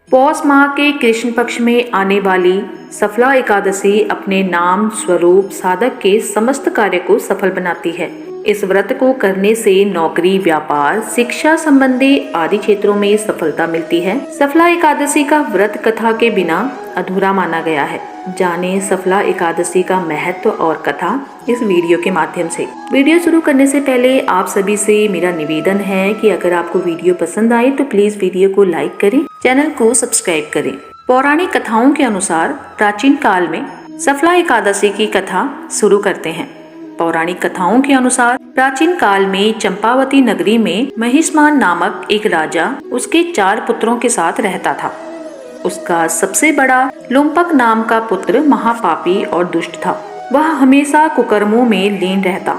पौष माह के कृष्ण पक्ष में आने वाली सफला एकादशी अपने नाम स्वरूप साधक के समस्त कार्य को सफल बनाती है। इस व्रत को करने से नौकरी, व्यापार, शिक्षा संबंधी आदि क्षेत्रों में सफलता मिलती है। सफला एकादशी का व्रत कथा के बिना अधूरा माना गया है। जाने सफला एकादशी का महत्व और कथा इस वीडियो के माध्यम से। वीडियो शुरू करने से पहले आप सभी से मेरा निवेदन है कि अगर आपको वीडियो पसंद आए तो प्लीज वीडियो को लाइक करें, चैनल को सब्सक्राइब करें। पौराणिक कथाओं के अनुसार प्राचीन काल में सफला एकादशी की कथा शुरू करते हैं। पौराणिक कथाओं के अनुसार प्राचीन काल में चंपावती नगरी में महिष्मान नामक एक राजा उसके 4 पुत्रों के साथ रहता था। उसका सबसे बड़ा लुम्पक नाम का पुत्र महापापी और दुष्ट था। वह हमेशा कुकर्मों में लीन रहता,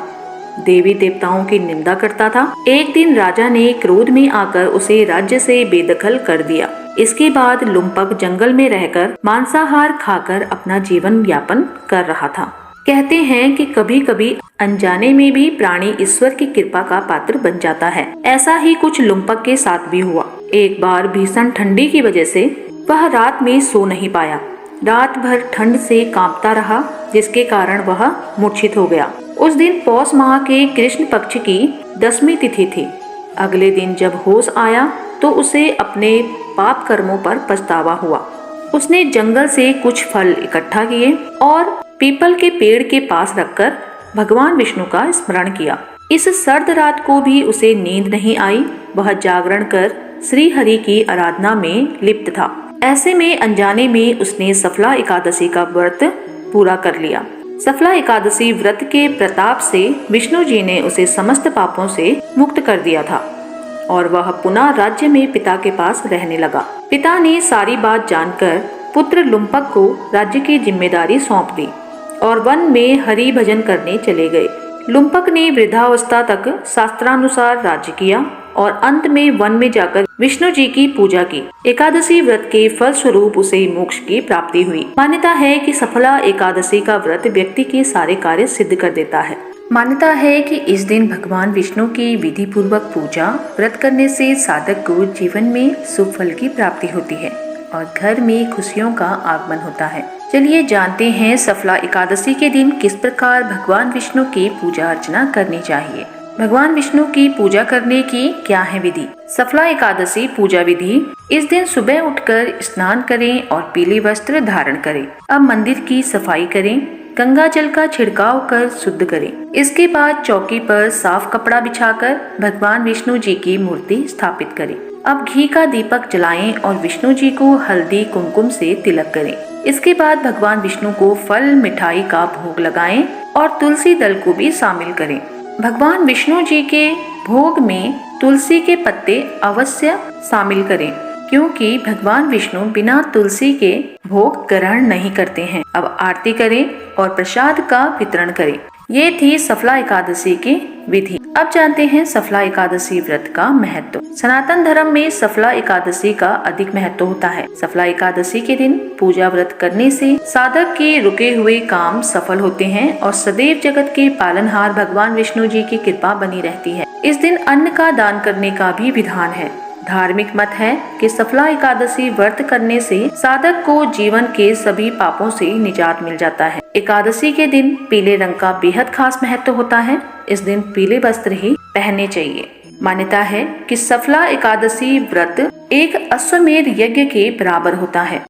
देवी देवताओं की निंदा करता था। एक दिन राजा ने क्रोध में आकर उसे राज्य से बेदखल कर दिया। इसके बाद लुम्पक जंगल में रहकर मांसाहार खाकर अपना जीवन यापन कर रहा था। कहते हैं कि कभी कभी अनजाने में भी प्राणी ईश्वर की कृपा का पात्र बन जाता है। ऐसा ही कुछ लुम्पक के साथ भी हुआ। एक बार भीषण ठंडी की वजह से वह रात में सो नहीं पाया। रात भर ठंड से कांपता रहा, जिसके कारण वह मूर्छित हो गया। उस दिन पौष माह के कृष्ण पक्ष की 10वीं तिथि थी। अगले दिन जब होश आया तो उसे अपने पाप कर्मों पर पछतावा हुआ। उसने जंगल से कुछ फल इकट्ठा किए और पीपल के पेड़ के पास रखकर भगवान विष्णु का स्मरण किया। इस सर्द रात को भी उसे नींद नहीं आई। वह जागरण कर श्री हरि की आराधना में लिप्त था। ऐसे में अनजाने में उसने सफला एकादशी का व्रत पूरा कर लिया। सफला एकादशी व्रत के प्रताप से विष्णु जी ने उसे समस्त पापों से मुक्त कर दिया था और वह पुनः राज्य में पिता के पास रहने लगा। पिता ने सारी बात जानकर पुत्र लुम्पक को राज्य की जिम्मेदारी सौंप दी और वन में हरि भजन करने चले गए। लुम्पक ने वृद्धावस्था तक शास्त्रानुसार राज्य किया और अंत में वन में जाकर विष्णु जी की पूजा की। एकादशी व्रत के फल स्वरूप उसे मोक्ष की प्राप्ति हुई। मान्यता है कि सफला एकादशी का व्रत व्यक्ति के सारे कार्य सिद्ध कर देता है। मान्यता है कि इस दिन भगवान विष्णु की विधि पूर्वक पूजा व्रत करने से साधक को जीवन में शुभ फल की प्राप्ति होती है और घर में खुशियों का आगमन होता है। चलिए जानते हैं सफला एकादशी के दिन किस प्रकार भगवान विष्णु की पूजा अर्चना करनी चाहिए। भगवान विष्णु की पूजा करने की क्या है विधि। सफला एकादशी पूजा विधि। इस दिन सुबह उठकर स्नान करें और पीले वस्त्र धारण करें। अब मंदिर की सफाई करें, गंगा जल का छिड़काव कर शुद्ध करें। इसके बाद चौकी पर साफ कपड़ा बिछाकर भगवान विष्णु जी की मूर्ति स्थापित करें। अब घी का दीपक जलाएं और विष्णु जी को हल्दी कुमकुम से तिलक करें। इसके बाद भगवान विष्णु को फल मिठाई का भोग लगाएं और तुलसी दल को भी शामिल करें। भगवान विष्णु जी के भोग में तुलसी के पत्ते अवश्य शामिल करें, क्योंकि भगवान विष्णु बिना तुलसी के भोग ग्रहण नहीं करते हैं। अब आरती करें और प्रसाद का वितरण करें। ये थी सफला एकादशी की विधि। अब जानते हैं सफला एकादशी व्रत का महत्व। सनातन धर्म में सफला एकादशी का अधिक महत्व होता है। सफला एकादशी के दिन पूजा व्रत करने से साधक के रुके हुए काम सफल होते हैं और सदैव जगत के पालनहार भगवान विष्णु जी की कृपा बनी रहती है। इस दिन अन्न का दान करने का भी विधान है। धार्मिक मत है कि सफला एकादशी व्रत करने से साधक को जीवन के सभी पापों से निजात मिल जाता है। एकादशी के दिन पीले रंग का बेहद खास महत्व होता है। इस दिन पीले वस्त्र ही पहनने चाहिए। मान्यता है कि सफला एकादशी व्रत एक अश्वमेध यज्ञ के बराबर होता है।